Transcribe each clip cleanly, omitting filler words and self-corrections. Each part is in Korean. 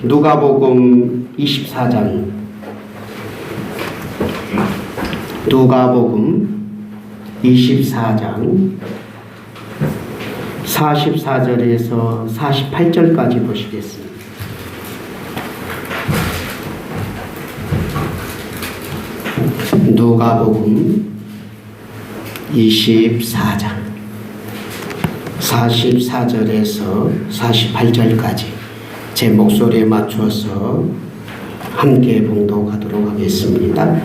누가복음 24장. 누가복음 24장 44절에서 48절까지 보시겠습니다. 누가복음 24장 44절에서 48절까지 제 목소리에 맞춰서 함께 봉독하도록 하겠습니다.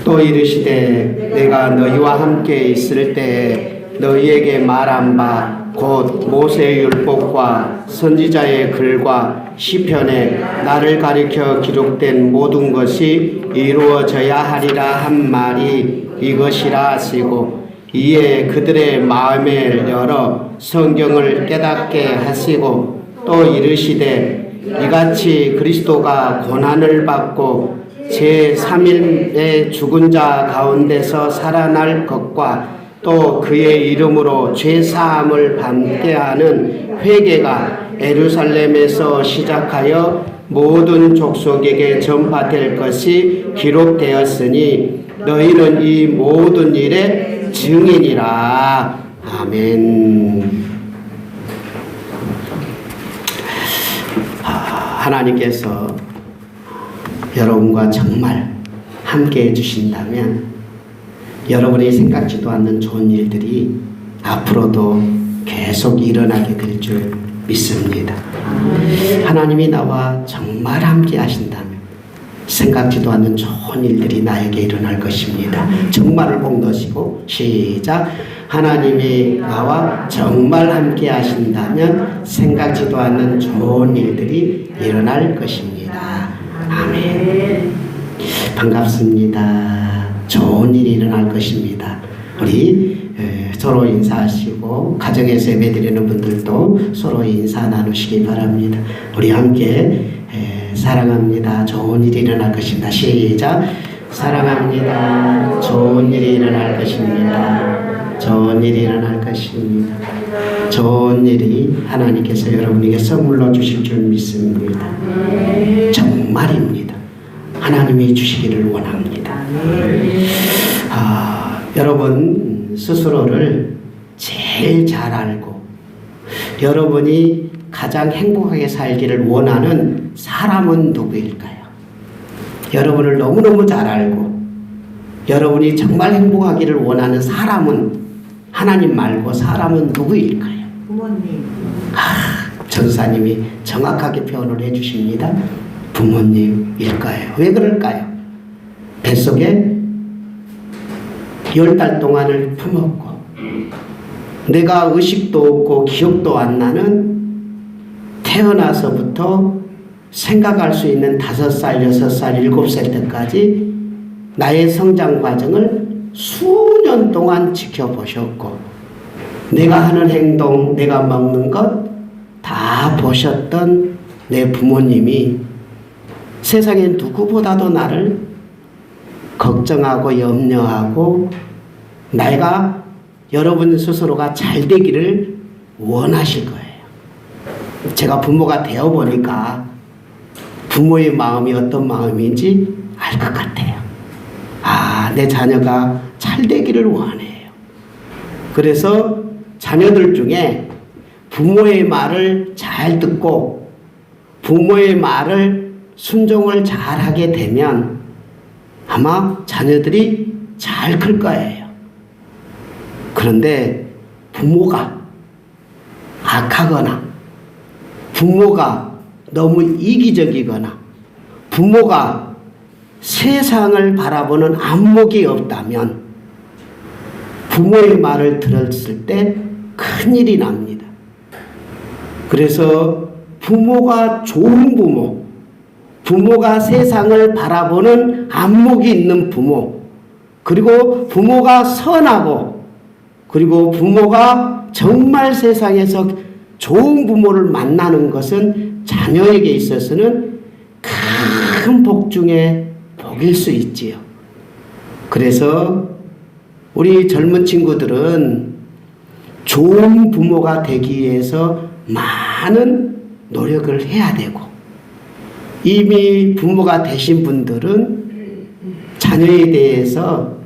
또 이르시되 내가 너희와 함께 있을 때 너희에게 말한 바 곧 모세의 율법과 선지자의 글과 시편에 나를 가리켜 기록된 모든 것이 이루어져야 하리라 한 말이 이것이라 하시고, 이에 그들의 마음을 열어 성경을 깨닫게 하시고, 또 이르시되 이같이 그리스도가 고난을 받고 제3일에 죽은 자 가운데서 살아날 것과 또 그의 이름으로 죄사함을 받게 하는 회개가 예루살렘에서 시작하여 모든 족속에게 전파될 것이 기록되었으니 너희는 이 모든 일의 증인이라. 아멘. 하나님께서 여러분과 정말 함께 해주신다면 여러분이 생각지도 않는 좋은 일들이 앞으로도 계속 일어나게 될 줄 믿습니다. 하나님이 나와 정말 함께 하신다면 생각지도 않는 좋은 일들이 나에게 일어날 것입니다. 정말을 봉독하시고 시작. 하나님이 나와 정말 함께 하신다면 생각지도 않는 좋은 일들이 일어날 것입니다. 아멘. 반갑습니다. 좋은 일이 일어날 것입니다. 우리 서로 인사하시고 가정에서 예배드리는 분들도 서로 인사 나누시기 바랍니다. 우리 함께 사랑합니다. 좋은 일이 일어날 것입니다. 시작. 사랑합니다. 좋은 일이 일어날 것입니다. 좋은 일이 일어날 것입니다. 좋은 일이 하나님께서 여러분에게 선물로 주실 줄 믿습니다. 정말입니다. 하나님이 주시기를 원합니다. 여러분 스스로를 제일 잘 알고 여러분이 가장 행복하게 살기를 원하는 사람은 누구일까요? 여러분을 너무너무 잘 알고 여러분이 정말 행복하기를 원하는 사람은 하나님 말고 사람은 누구일까요? 부모님. 전사님이 정확하게 표현을 해주십니다. 부모님일까요? 왜 그럴까요? 뱃속에 10달 동안을 품었고 내가 의식도 없고 기억도 안 나는 태어나서부터 생각할 수 있는 5살, 6살, 7살 때까지 나의 성장 과정을 수년 동안 지켜보셨고 내가 하는 행동, 내가 먹는 것 다 보셨던 내 부모님이 세상에 누구보다도 나를 걱정하고 염려하고 내가 여러분 스스로가 잘 되기를 원하실 거예요. 제가 부모가 되어보니까 부모의 마음이 어떤 마음인지 알 것 같아요. 내 자녀가 잘 되기를 원해요. 그래서 자녀들 중에 부모의 말을 잘 듣고 부모의 말을 순종을 잘 하게 되면 아마 자녀들이 잘 클 거예요. 그런데 부모가 악하거나 부모가 너무 이기적이거나 부모가 세상을 바라보는 안목이 없다면 부모의 말을 들었을 때 큰일이 납니다. 그래서 부모가 좋은 부모, 부모가 세상을 바라보는 안목이 있는 부모, 그리고 부모가 선하고 그리고 부모가 정말 세상에서 좋은 부모를 만나는 것은 자녀에게 있어서는 큰 복 중에 복일 수 있지요. 그래서 우리 젊은 친구들은 좋은 부모가 되기 위해서 많은 노력을 해야 되고 이미 부모가 되신 분들은 자녀에 대해서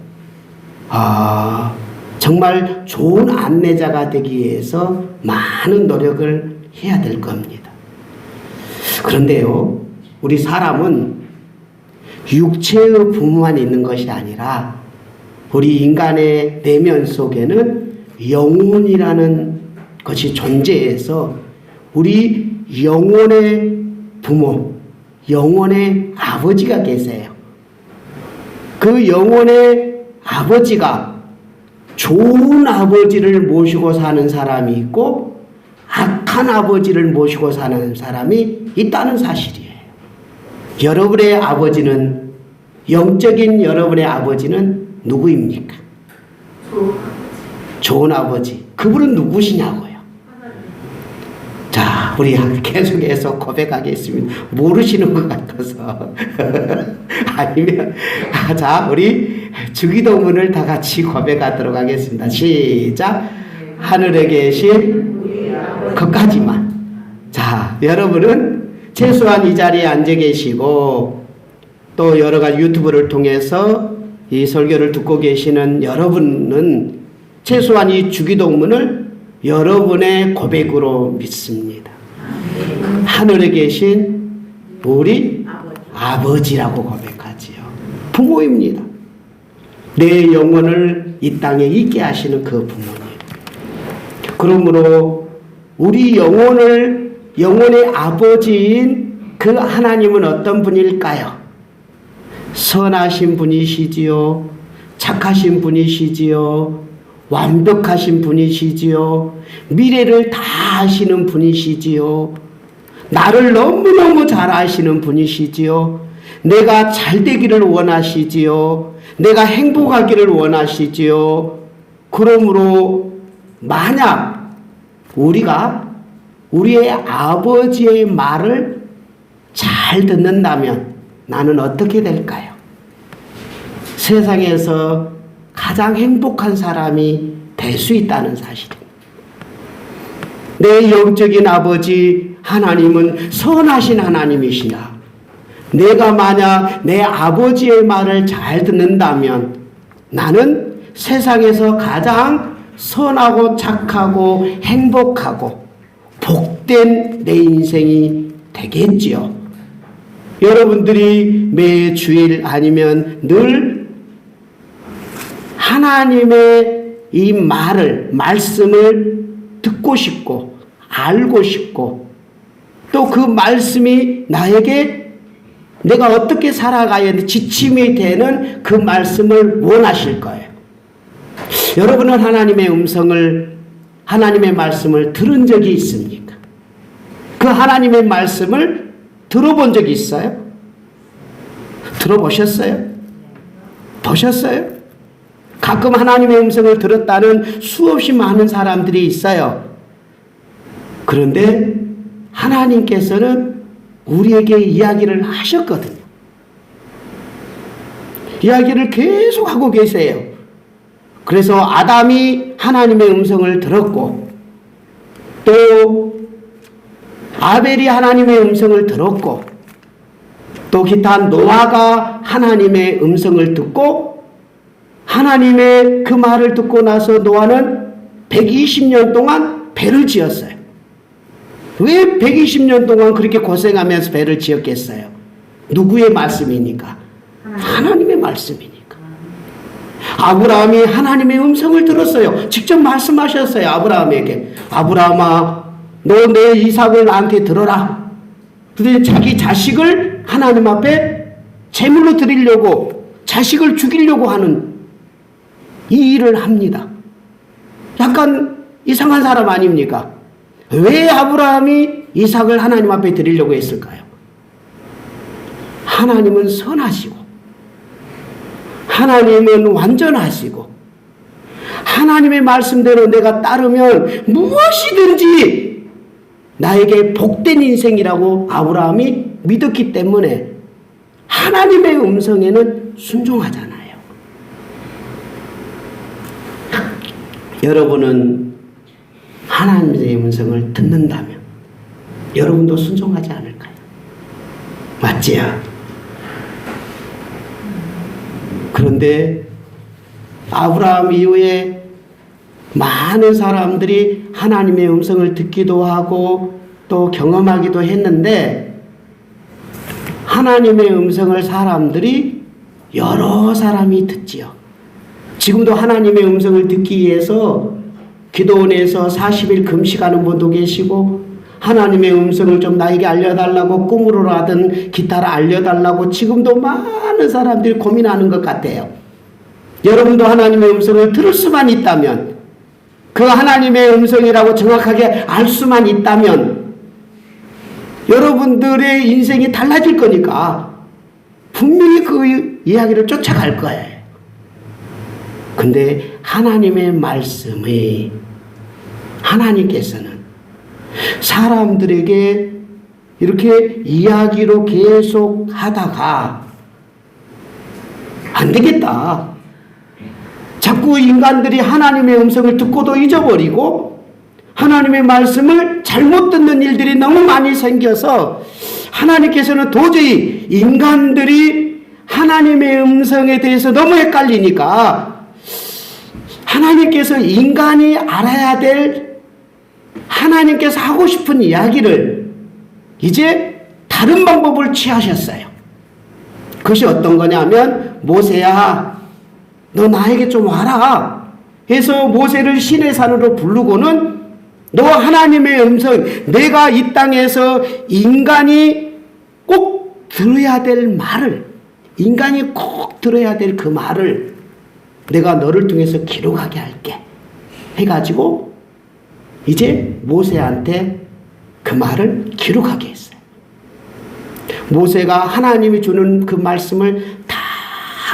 정말 좋은 안내자가 되기 위해서 많은 노력을 해야 될 겁니다. 그런데요, 우리 사람은 육체의 부모만 있는 것이 아니라 우리 인간의 내면 속에는 영혼이라는 것이 존재해서 우리 영혼의 부모, 영혼의 아버지가 계세요. 그 영혼의 아버지가 좋은 아버지를 모시고 사는 사람이 있고 악한 아버지를 모시고 사는 사람이 있다는 사실이에요. 여러분의 아버지는, 영적인 여러분의 아버지는 누구입니까? 좋은 아버지. 그분은 누구시냐고요? 자, 우리 계속해서 고백하겠습니다. 모르시는 것 같아서. 아니면, 자, 우리 주기도문을 다 같이 고백하도록 하겠습니다. 시작. 하늘에 계신 그까지만. 자, 여러분은 최소한 이 자리에 앉아 계시고 또 여러 가지 유튜브를 통해서 이 설교를 듣고 계시는 여러분은 최소한 이 주기도문을 여러분의 고백으로 믿습니다. 하늘에 계신 우리 아버지라고 고백하지요. 부모입니다. 내 영혼을 이 땅에 있게 하시는 그 부모님. 그러므로 우리 영혼의 아버지인 그 하나님은 어떤 분일까요? 선하신 분이시지요. 착하신 분이시지요. 완벽하신 분이시지요. 미래를 다 아시는 분이시지요. 나를 너무너무 잘 아시는 분이시지요. 내가 잘 되기를 원하시지요. 내가 행복하기를 원하시지요. 그러므로 만약 우리가 우리의 아버지의 말을 잘 듣는다면 나는 어떻게 될까요? 세상에서 가장 행복한 사람이 될 수 있다는 사실입니다. 내 영적인 아버지 하나님은 선하신 하나님이시냐? 내가 만약 내 아버지의 말을 잘 듣는다면 나는 세상에서 가장 선하고 착하고 행복하고 복된 내 인생이 되겠지요. 여러분들이 매 주일 아니면 늘 하나님의 이 말씀을 듣고 싶고 알고 싶고 또 그 말씀이 나에게 내가 어떻게 살아가야 하는지 지침이 되는 그 말씀을 원하실 거예요. 여러분은 하나님의 말씀을 들은 적이 있습니까? 그 하나님의 말씀을 들어본 적이 있어요? 들어보셨어요? 보셨어요? 가끔 하나님의 음성을 들었다는 수없이 많은 사람들이 있어요. 그런데 하나님께서는 우리에게 이야기를 하셨거든요. 이야기를 계속 하고 계세요. 그래서 아담이 하나님의 음성을 들었고 또 아벨이 하나님의 음성을 들었고 또 기타 노아가 하나님의 음성을 듣고 하나님의 그 말을 듣고 나서 노아는 120년 동안 배를 지었어요. 왜 120년 동안 그렇게 고생하면서 배를 지었겠어요? 누구의 말씀이니까? 하나님의 말씀이니까. 아브라함이 하나님의 음성을 들었어요. 직접 말씀하셨어요. 아브라함에게. 아브라함아, 너 내 이삭을 나한테 들어라. 그런데 자기 자식을 하나님 앞에 제물로 드리려고 자식을 죽이려고 하는 이 일을 합니다. 약간 이상한 사람 아닙니까? 왜 아브라함이 이삭을 하나님 앞에 드리려고 했을까요? 하나님은 선하시고 하나님은 완전하시고 하나님의 말씀대로 내가 따르면 무엇이든지 나에게 복된 인생이라고 아브라함이 믿었기 때문에 하나님의 음성에는 순종하잖아요. 여러분은 하나님의 음성을 듣는다면 여러분도 순종하지 않을까요? 맞지요? 그런데 아브라함 이후에 많은 사람들이 하나님의 음성을 듣기도 하고 또 경험하기도 했는데, 하나님의 음성을 사람들이 여러 사람이 듣지요. 지금도 하나님의 음성을 듣기 위해서 기도원에서 40일 금식하는 분도 계시고, 하나님의 음성을 좀 나에게 알려달라고 꿈으로라든 기타를 알려달라고 지금도 많은 사람들이 고민하는 것 같아요. 여러분도 하나님의 음성을 들을 수만 있다면, 그 하나님의 음성이라고 정확하게 알 수만 있다면 여러분들의 인생이 달라질 거니까 분명히 그 이야기를 쫓아갈 거예요. 근데 하나님의 말씀이, 하나님께서는 사람들에게 이렇게 이야기로 계속 하다가 안 되겠다, 자꾸 인간들이 하나님의 음성을 듣고도 잊어버리고 하나님의 말씀을 잘못 듣는 일들이 너무 많이 생겨서 하나님께서는 도저히 인간들이 하나님의 음성에 대해서 너무 헷갈리니까 하나님께서 인간이 알아야 될 하나님께서 하고 싶은 이야기를 이제 다른 방법을 취하셨어요. 그것이 어떤 거냐면, 모세야 너 나에게 좀 와라 해서 모세를 시내 산으로 부르고는, 너 하나님의 음성, 내가 이 땅에서 인간이 꼭 들어야 될 말을, 인간이 꼭 들어야 될 그 말을 내가 너를 통해서 기록하게 할게 해가지고 이제 모세한테 그 말을 기록하게 했어요. 모세가 하나님이 주는 그 말씀을 다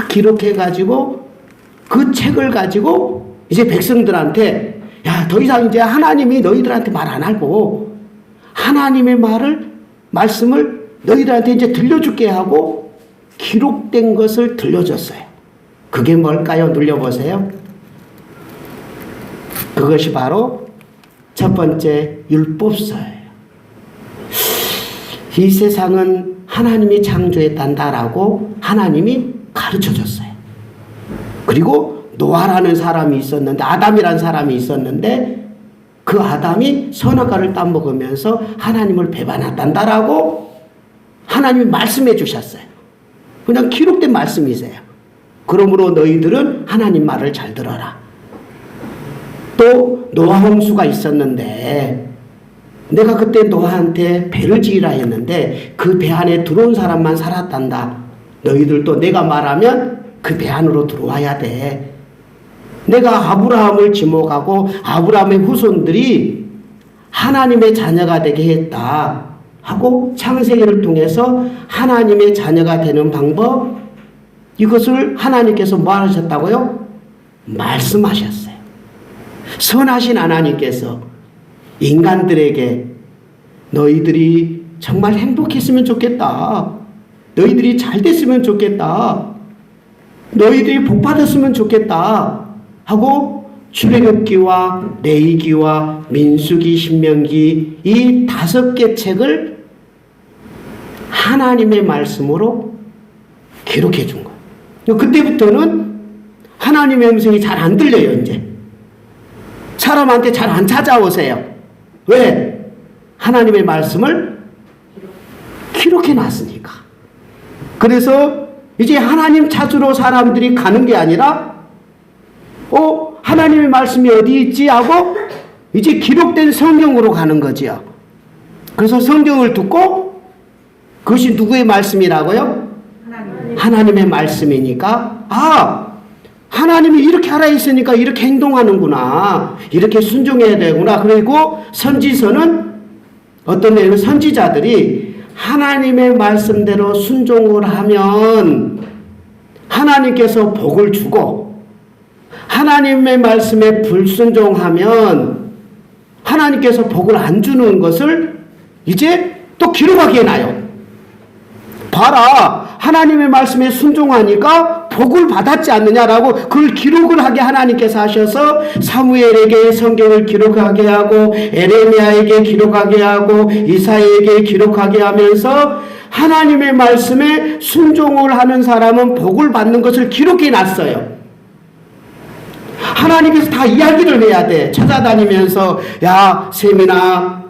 기록해가지고 그 책을 가지고 이제 백성들한테, 야, 더 이상 이제 하나님이 너희들한테 말 안 하고 하나님의 말씀을 너희들한테 이제 들려줄게 하고 기록된 것을 들려줬어요. 그게 뭘까요? 눌려보세요. 그것이 바로 첫 번째 율법서예요. 이 세상은 하나님이 창조했단다라고 하나님이 가르쳐줬어요. 그리고 노아라는 사람이 있었는데, 아담이라는 사람이 있었는데, 그 아담이 선악과를 따먹으면서 하나님을 배반했단다라고 하나님이 말씀해 주셨어요. 그냥 기록된 말씀이세요. 그러므로 너희들은 하나님 말을 잘 들어라. 또 노아 홍수가 있었는데 내가 그때 노아한테 배를 지으라 했는데 그 배 안에 들어온 사람만 살았단다. 너희들도 내가 말하면 그 배 안으로 들어와야 돼. 내가 아브라함을 지목하고 아브라함의 후손들이 하나님의 자녀가 되게 했다 하고 창세기를 통해서 하나님의 자녀가 되는 방법, 이것을 하나님께서 뭐 하셨다고요? 말씀하셨어요. 선하신 하나님께서 인간들에게 너희들이 정말 행복했으면 좋겠다, 너희들이 잘 됐으면 좋겠다, 너희들이 복 받았으면 좋겠다 하고 출애굽기와 레위기와 민수기, 신명기 이 5개 책을 하나님의 말씀으로 기록해 준 거예요. 그때부터는 하나님의 음성이 잘 안 들려요. 이제 사람한테 잘 안 찾아오세요. 왜? 하나님의 말씀을 기록해 놨으니까. 그래서 이제 하나님 찾으러 사람들이 가는 게 아니라 하나님의 말씀이 어디 있지 하고 이제 기록된 성경으로 가는 거지요. 그래서 성경을 듣고 그것이 누구의 말씀이라고요? 하나님의 말씀이니까, 하나님이 이렇게 하라 했으니까 이렇게 행동하는구나, 이렇게 순종해야 되구나. 그리고 선지서는 어떤 내용은 선지자들이 하나님의 말씀대로 순종을 하면 하나님께서 복을 주고, 하나님의 말씀에 불순종하면 하나님께서 복을 안 주는 것을 이제 또 기록하게 해놔요. 봐라, 하나님의 말씀에 순종하니까 복을 받았지 않느냐라고 그걸 기록을 하게 하나님께서 하셔서 사무엘에게 성경을 기록하게 하고 에레미야에게 기록하게 하고 이사야에게 기록하게 하면서 하나님의 말씀에 순종을 하는 사람은 복을 받는 것을 기록해 놨어요. 하나님께서 다 이야기를 해야 돼. 찾아다니면서 야 세민아,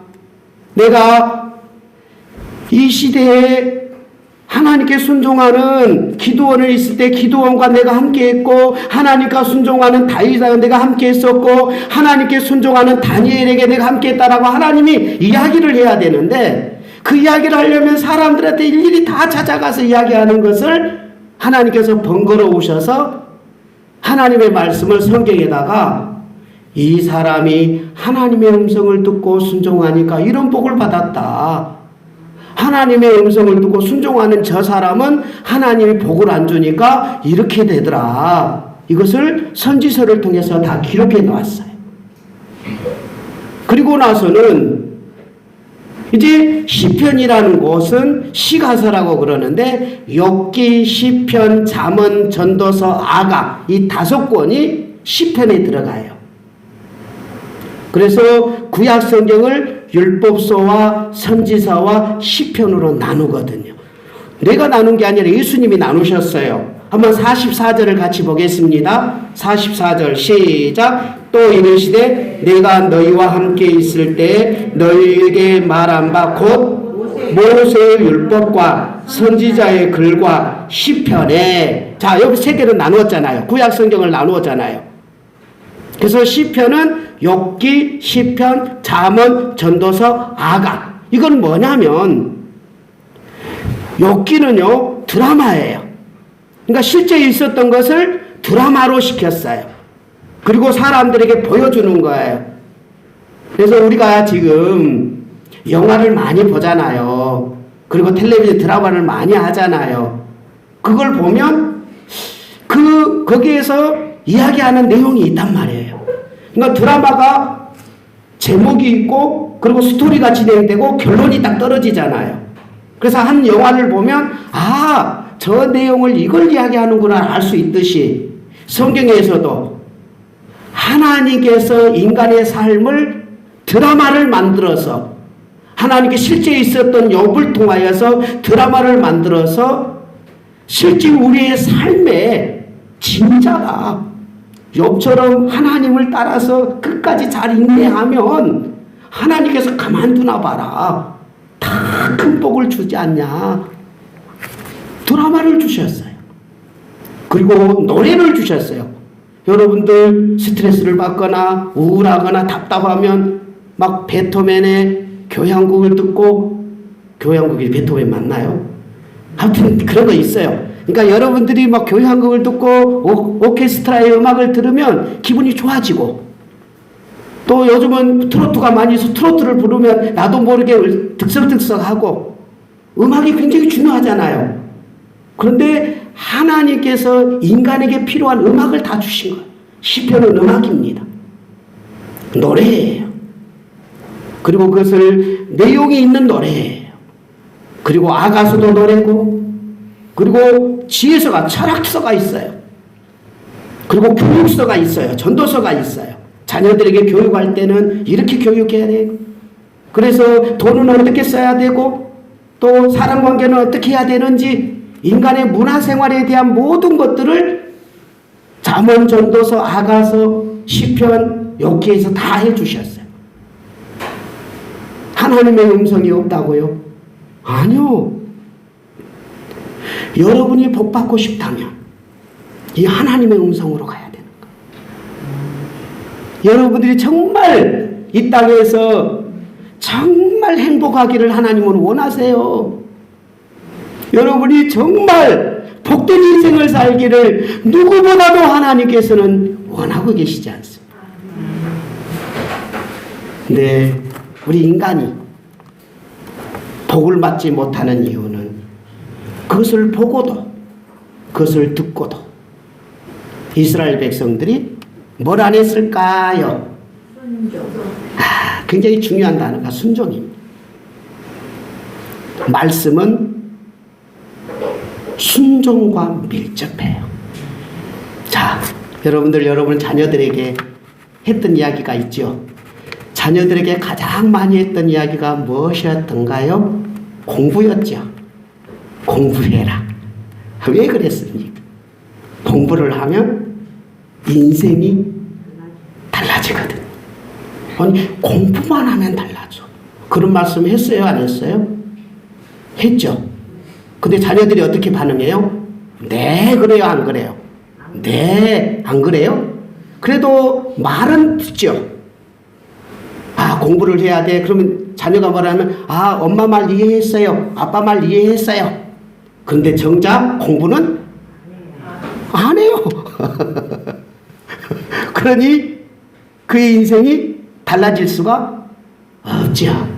내가 이 시대에 하나님께 순종하는 기드온을 있을 때 기드온과 내가 함께 했고, 하나님과 순종하는 다윗과 내가 함께 했었고, 하나님께 순종하는 다니엘에게 내가 함께 했다라고 하나님이 이야기를 해야 되는데, 그 이야기를 하려면 사람들한테 일일이 다 찾아가서 이야기하는 것을 하나님께서 번거로우셔서 하나님의 말씀을 성경에다가 이 사람이 하나님의 음성을 듣고 순종하니까 이런 복을 받았다. 하나님의 음성을 듣고 순종하는 저 사람은 하나님이 복을 안 주니까 이렇게 되더라. 이것을 선지서를 통해서 다 기록해 놓았어요. 그리고 나서는 이제 시편이라는 곳은 시가서라고 그러는데 욥기, 시편, 잠언, 전도서, 아가 이 5권이 시편에 들어가요. 그래서 구약 성경을 율법서와 선지서와 시편으로 나누거든요. 내가 나눈 게 아니라 예수님이 나누셨어요. 한번 44절을 같이 보겠습니다. 44절 시작. 또 이르시되 내가 너희와 함께 있을 때 너희에게 말한 바 곧 모세의 율법과 선지자의 글과 시편에, 자 여기 3개를 나누었잖아요. 구약 성경을 나누었잖아요. 그래서 시편은 욥기, 시편, 잠언, 전도서, 아가. 이건 뭐냐면 욥기는요 드라마예요. 그러니까 실제 있었던 것을 드라마로 시켰어요. 그리고 사람들에게 보여주는 거예요. 그래서 우리가 지금 영화를 많이 보잖아요. 그리고 텔레비전 드라마를 많이 하잖아요. 그걸 보면 거기에서 이야기하는 내용이 있단 말이에요. 그러니까 드라마가 제목이 있고 그리고 스토리가 진행되고 결론이 딱 떨어지잖아요. 그래서 한 영화를 보면 저 내용을 이걸 이야기하는구나 알 수 있듯이 성경에서도 하나님께서 인간의 삶을 드라마를 만들어서 하나님께 실제 있었던 욥을 통하여서 드라마를 만들어서 실제 우리의 삶에 진짜가 욥처럼 하나님을 따라서 끝까지 잘 인내하면 하나님께서 가만두나 봐라. 다 큰 복을 주지 않냐. 드라마를 주셨어요. 그리고 노래를 주셨어요. 여러분들 스트레스를 받거나 우울하거나 답답하면 막 베토벤의 교향곡을 듣고, 교향곡이 베토벤 맞나요? 아무튼 그런 거 있어요. 그러니까 여러분들이 막 교향곡을 듣고 오케스트라의 음악을 들으면 기분이 좋아지고, 또 요즘은 트로트가 많이 있어서 트로트를 부르면 나도 모르게 득석득석하고, 음악이 굉장히 중요하잖아요. 그런데 하나님께서 인간에게 필요한 음악을 다 주신 거예요. 시편은 음악입니다. 노래예요. 그리고 그것을 내용이 있는 노래예요. 그리고 아가서도 노래고, 그리고 지혜서가, 철학서가 있어요. 그리고 교육서가 있어요. 전도서가 있어요. 자녀들에게 교육할 때는 이렇게 교육해야 되고, 그래서 돈은 어떻게 써야 되고, 또 사람관계는 어떻게 해야 되는지, 인간의 문화생활에 대한 모든 것들을 잠언, 전도서, 아가서, 시편, 욥기에서 다 해주셨어요. 하나님의 음성이 없다고요? 아니요. 여러분이 복받고 싶다면 이 하나님의 음성으로 가야 되는 거예요. 여러분들이 정말 이 땅에서 정말 행복하기를 하나님은 원하세요. 여러분이 정말 복된 인생을 살기를 누구보다도 하나님께서는 원하고 계시지 않습니다. 근데 우리 인간이 복을 받지 못하는 이유는 그것을 보고도 그것을 듣고도 이스라엘 백성들이 뭘 안 했을까요? 굉장히 중요한 단어가 순종입니다. 말씀은 순종과 밀접해요. 자, 여러분 자녀들에게 했던 이야기가 있죠. 자녀들에게 가장 많이 했던 이야기가 무엇이었던가요? 공부였죠. 공부해라. 왜 그랬습니까? 공부를 하면 인생이 달라지거든. 아니, 공부만 하면 달라져. 그런 말씀 했어요? 안 했어요? 했죠. 근데 자녀들이 어떻게 반응해요? 네, 그래요? 안 그래요? 네, 안 그래요? 그래도 말은 듣죠. 아, 공부를 해야 돼. 그러면 자녀가 뭐라면, 아, 엄마 말 이해했어요. 아빠 말 이해했어요. 근데 정작 공부는 안 해요. 그러니 그의 인생이 달라질 수가 없죠.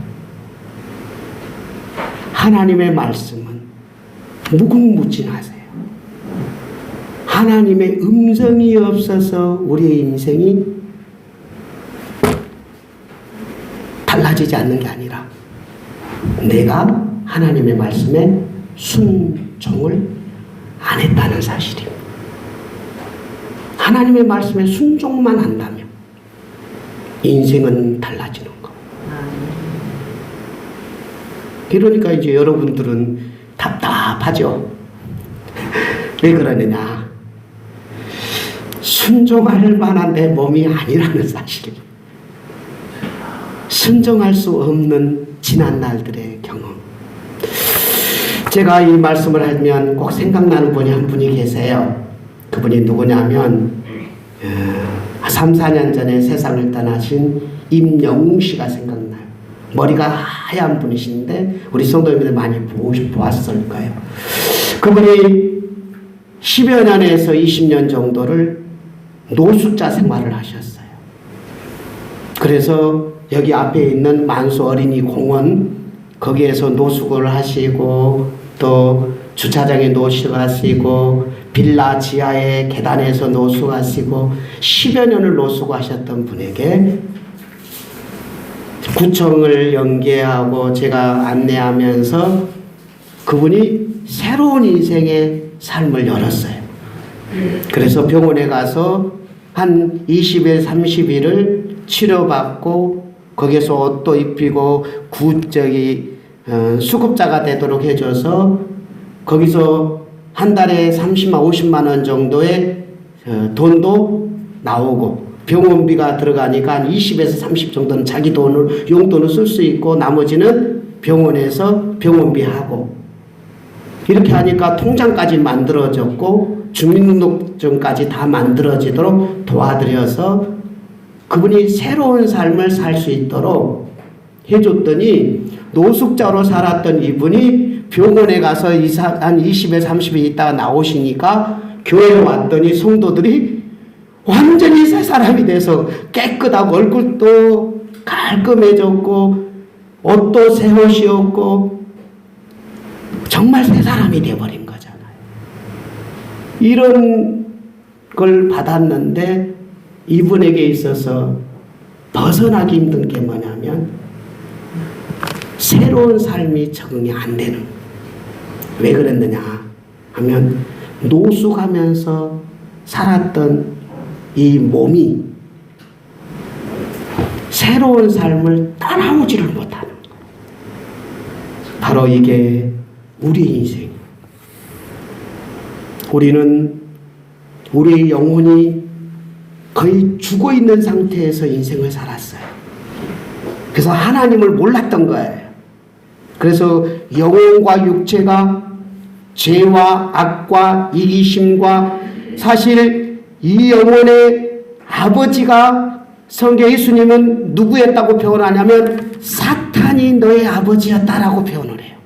하나님의 말씀은 무궁무진하세요. 하나님의 음성이 없어서 우리의 인생이 달라지지 않는 게 아니라 내가 하나님의 말씀에 순종을 안 했다는 사실입니다. 하나님의 말씀에 순종만 한다면 인생은 달라지는 거. 그러니까 이제 여러분들은 답답하죠. 왜 그러느냐? 순종할 만한 내 몸이 아니라는 사실입니다. 순종할 수 없는 지난 날들의 경험. 제가 이 말씀을 하면 꼭 생각나는 분이 한 분이 계세요. 그분이 누구냐면 3, 4년 전에 세상을 떠나신 임영웅 씨가 생각나요. 머리가 하얀 분이신데 우리 성도님들 많이 보았을 거예요. 그분이 10여 년에서 20년 정도를 노숙자 생활을 하셨어요. 그래서 여기 앞에 있는 만수 어린이 공원 거기에서 노숙을 하시고 또 주차장에 노숙하시고 빌라 지하의 계단에서 노숙하시고 10여 년을 노숙하셨던 분에게 구청을 연계하고 제가 안내하면서 그분이 새로운 인생의 삶을 열었어요. 그래서 병원에 가서 한 20일, 30일을 치료받고 거기서 옷도 입히고 수급자가 되도록 해줘서 거기서 한 달에 30만 50만 원 정도의 돈도 나오고 병원비가 들어가니까 한 20에서 30 정도는 자기 돈을 용돈을 쓸 수 있고 나머지는 병원에서 병원비하고 이렇게 하니까 통장까지 만들어졌고 주민등록증까지 다 만들어지도록 도와드려서 그분이 새로운 삶을 살 수 있도록 해줬더니 노숙자로 살았던 이분이 병원에 가서 한 20에 30일 있다가 나오시니까 교회에 왔더니 성도들이 완전히 새 사람이 돼서 깨끗하고 얼굴도 깔끔해졌고 옷도 새 옷이었고 정말 새 사람이 되어버린 거잖아요. 이런 걸 받았는데 이분에게 있어서 벗어나기 힘든 게 뭐냐면 새로운 삶이 적응이 안 되는 거예요. 왜 그랬느냐 하면 노숙하면서 살았던 이 몸이 새로운 삶을 따라오지를 못하는 거예요. 바로 이게 우리 인생. 우리는 우리의 영혼이 거의 죽어 있는 상태에서 인생을 살았어요. 그래서 하나님을 몰랐던 거예요. 그래서 영혼과 육체가 죄와 악과 이기심과 사실 이 영혼의 아버지가 성경 예수님은 누구였다고 표현하냐면 사탄이 너의 아버지였다라고 표현을 해요.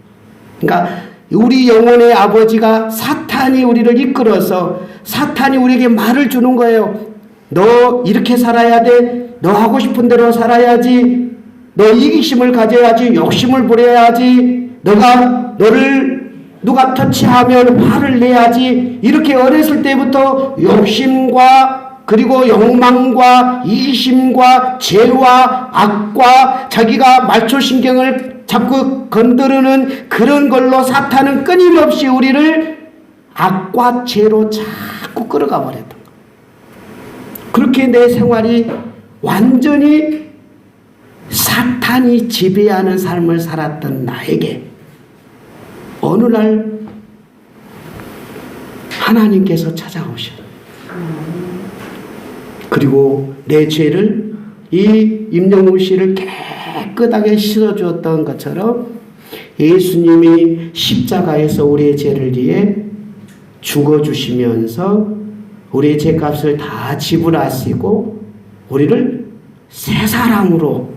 그러니까 우리 영혼의 아버지가 사탄이 우리를 이끌어서 사탄이 우리에게 말을 주는 거예요. 너 이렇게 살아야 돼. 너 하고 싶은 대로 살아야지. 너 이기심을 가져야지. 욕심을 부려야지. 너를 누가 터치하면 화를 내야지. 이렇게 어렸을 때부터 욕심과 그리고 욕망과 이기심과 죄와 악과 자기가 말초신경을 자꾸 건드리는 그런 걸로 사탄은 끊임없이 우리를 악과 죄로 자꾸 끌어가 버렸던 거예요. 그렇게 내 생활이 완전히 사탄이 지배하는 삶을 살았던 나에게 어느 날 하나님께서 찾아오셔. 그리고 내 죄를 이 임영웅 씨를 깨끗하게 씻어주었던 것처럼 예수님이 십자가에서 우리의 죄를 위해 죽어주시면서 우리의 죄값을 다 지불하시고 우리를 새 사람으로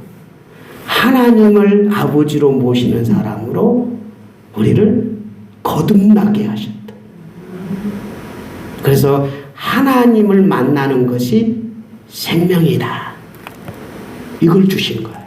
하나님을 아버지로 모시는 사람으로 우리를 거듭나게 하셨다. 그래서 하나님을 만나는 것이 생명이다. 이걸 주신 거예요.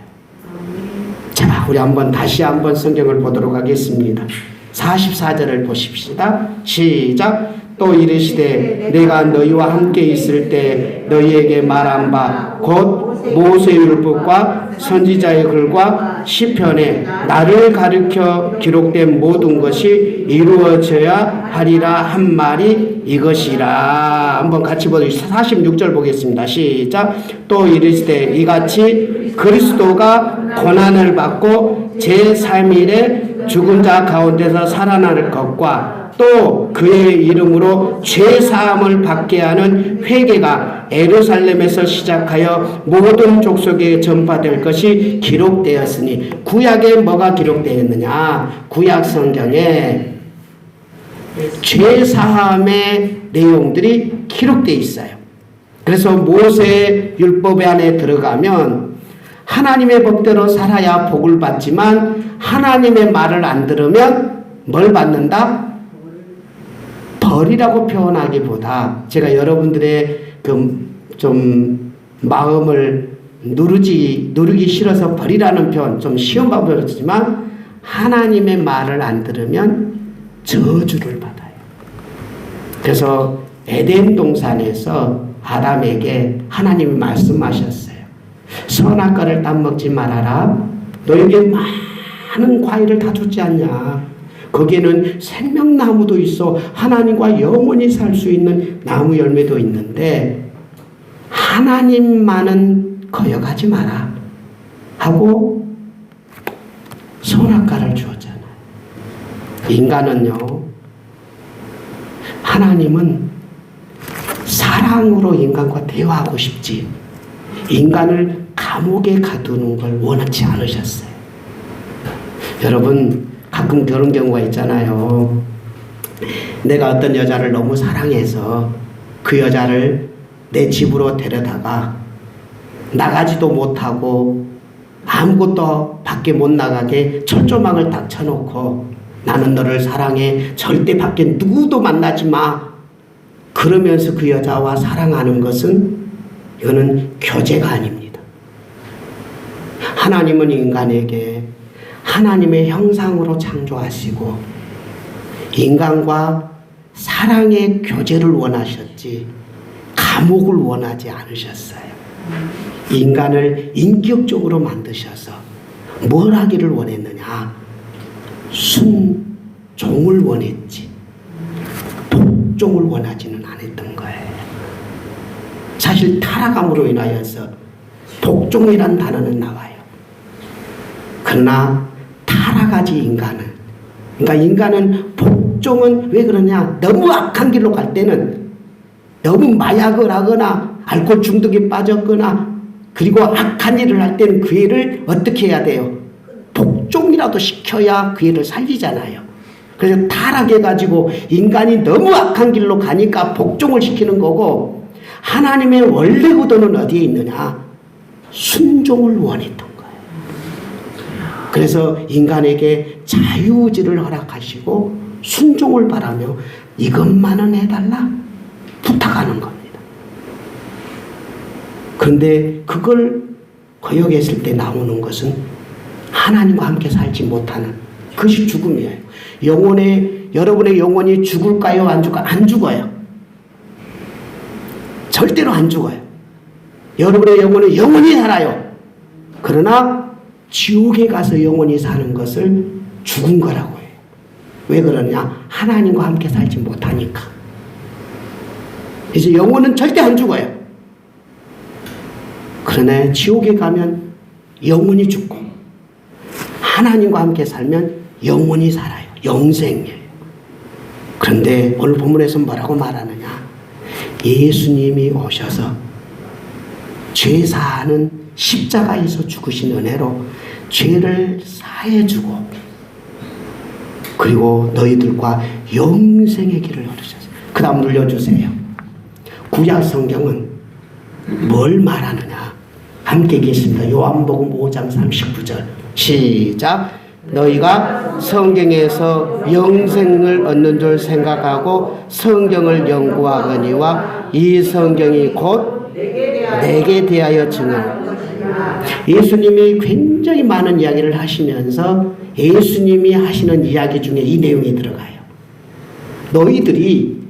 자, 우리 다시 한번 성경을 보도록 하겠습니다. 44절을 보십시다. 시작. 또 이르시되 내가 너희와 함께 있을 때 너희에게 말한 바 곧 모세율법과 선지자의 글과 시편에 나를 가르쳐 기록된 모든 것이 이루어져야 하리라 한 말이 이것이라. 한번 같이 보겠습니다. 46절 보겠습니다. 시작. 또 이르시되 이같이 그리스도가 고난을 받고 제3일에 죽은 자 가운데서 살아날 것과 또 그의 이름으로 죄사함을 받게 하는 회개가 예루살렘에서 시작하여 모든 족속에 전파될 것이 기록되었으니. 구약에 뭐가 기록되었느냐? 구약 성경에 죄사함의 내용들이 기록되어 있어요. 그래서 모세 율법 안에 들어가면 하나님의 법대로 살아야 복을 받지만 하나님의 말을 안 들으면 뭘 받는다? 벌이라고 표현하기보다 제가 여러분들의 좀 마음을 누르기 싫어서 벌이라는 표현 좀 쉬운 방법이지만 하나님의 말을 안 들으면 저주를 받아요. 그래서 에덴 동산에서 아담에게 하나님이 말씀하셨어요. 선악과를 따먹지 말아라. 너에게 많은 과일을 다 주지 않냐. 거기에는 생명나무도 있어 하나님과 영원히 살 수 있는 나무 열매도 있는데 하나님만은 거역하지 마라 하고 선악과를 주었잖아요. 인간은요, 하나님은 사랑으로 인간과 대화하고 싶지 인간을 감옥에 가두는 걸 원하지 않으셨어요. 여러분, 가끔 그런 경우가 있잖아요. 내가 어떤 여자를 너무 사랑해서 그 여자를 내 집으로 데려다가 나가지도 못하고 아무것도 밖에 못 나가게 철조망을 딱 쳐놓고 나는 너를 사랑해. 절대 밖에 누구도 만나지 마. 그러면서 그 여자와 사랑하는 것은 이거는 교제가 아닙니다. 하나님은 인간에게 하나님의 형상으로 창조하시고 인간과 사랑의 교제를 원하셨지 감옥을 원하지 않으셨어요. 인간을 인격적으로 만드셔서 뭘 하기를 원했느냐? 순종을 원했지 복종을 원하지는 않았던 거예요. 사실 타락함으로 인하여서 복종이란 단어는 나와요. 그러나 타락하지 인간은. 그러니까 인간은 복종은 왜 그러냐? 너무 악한 길로 갈 때는 너무 마약을 하거나 알코올 중독에 빠졌거나 그리고 악한 일을 할 때는 그 일을 어떻게 해야 돼요? 복종이라도 시켜야 그 일을 살리잖아요. 그래서 타락해가지고 인간이 너무 악한 길로 가니까 복종을 시키는 거고 하나님의 원래 의도는 어디에 있느냐? 순종을 원했던 거예요. 그래서 인간에게 자유의지를 허락하시고 순종을 바라며 이것만은 해달라 부탁하는 겁니다. 그런데 그걸 거역했을 때 나오는 것은 하나님과 함께 살지 못하는 그것이 죽음이에요. 여러분의 영혼이 죽을까요? 안 죽을까요? 안 죽어요. 절대로 안 죽어요. 여러분의 영혼은 영원히 살아요. 그러나 지옥에 가서 영원히 사는 것을 죽은 거라고 해요. 왜 그러냐? 하나님과 함께 살지 못하니까. 그래서 영혼은 절대 안 죽어요. 그러나 지옥에 가면 영원히 죽고 하나님과 함께 살면 영원히 살아요. 영생이에요. 그런데 오늘 본문에서 뭐라고 말하느냐? 예수님이 오셔서 죄사하는 십자가에서 죽으신 은혜로 죄를 사해주고 그리고 너희들과 영생의 길을 걸으셨어요. 그 다음 눌러주세요. 구약 성경은 뭘 말하느냐? 함께 계십니다. 요한복음 5장 39절 시작. 너희가 성경에서 영생을 얻는 줄 생각하고 성경을 연구하거니와 이 성경이 곧 내게 대하여 증언. 예수님이 굉장히 많은 이야기를 하시면서 예수님이 하시는 이야기 중에 이 내용이 들어가요. 너희들이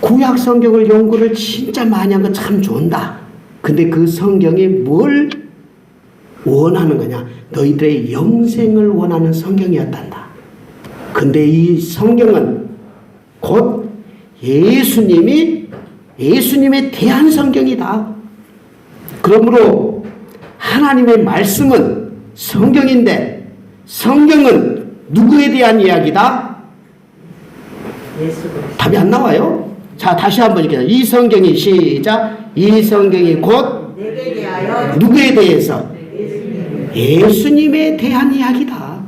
구약 성경을 연구를 진짜 많이 한 건 참 좋은다. 근데 그 성경이 뭘 원하는 거냐? 너희들의 영생을 원하는 성경이었단다. 근데 이 성경은 곧 예수님에 대한 성경이다. 그러므로 하나님의 말씀은 성경인데 성경은 누구에 대한 이야기다? 답이 안 나와요. 자, 다시 한번 읽게요. 이 성경이 시작. 이 성경이 곧 누구에 대해서? 예수님에 대한 이야기다.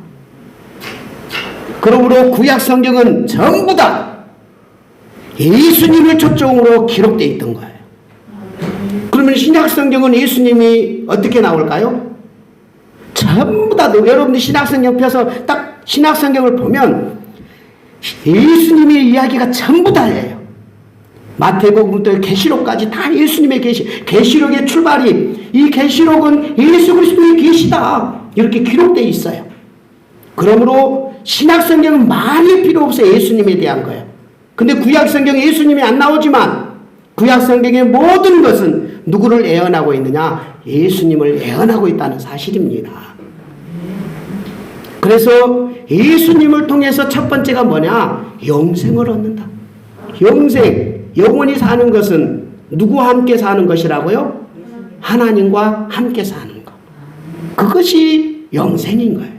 그러므로 구약 성경은 전부 다 예수님을 초점으로 기록되어 있던 거예요. 그러면 신약 성경은 예수님이 어떻게 나올까요? 전부 다 여러분들 신약 성경 펴서 딱 신약 성경을 보면 예수님의 이야기가 전부 다예요. 마태복음부터 계시록까지 다 예수님의 계시록의 출발이 이 계시록은 예수 그리스도의 계시다 이렇게 기록되어 있어요. 그러므로 신약 성경은 많이 필요 없어요. 예수님에 대한 거예요. 근데 구약 성경에 예수님이 안 나오지만 구약 성경의 모든 것은 누구를 예언하고 있느냐? 예수님을 예언하고 있다는 사실입니다. 그래서 예수님을 통해서 첫 번째가 뭐냐? 영생을 얻는다. 영생. 영원히 사는 것은 누구와 함께 사는 것이라고요? 하나님과 함께 사는 것. 그것이 영생인 거예요.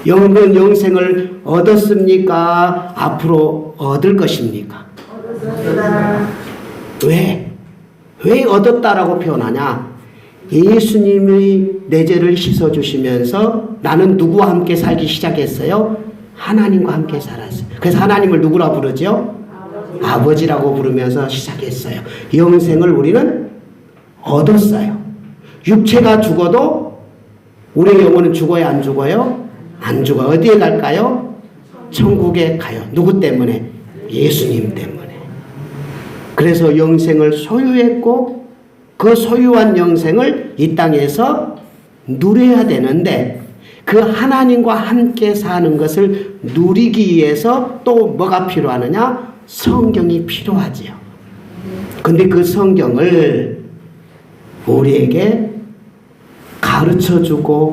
영은 영생을 얻었습니까? 앞으로 얻을 것입니까? 왜 얻었다라고 표현하냐? 예수님이 내 죄를 씻어주시면서 나는 누구와 함께 살기 시작했어요? 하나님과 함께 살았어요. 그래서 하나님을 누구라 부르죠? 아버지라고 부르면서 시작했어요. 영생을 우리는 얻었어요. 육체가 죽어도 우리의 영혼은 죽어요? 안 죽어요? 안 죽어요. 어디에 갈까요? 천국에 가요. 누구 때문에? 예수님 때문에. 그래서 영생을 소유했고 그 소유한 영생을 이 땅에서 누려야 되는데 그 하나님과 함께 사는 것을 누리기 위해서 또 뭐가 필요하느냐? 성경이 필요하지요. 근데 그 성경을 우리에게 가르쳐주고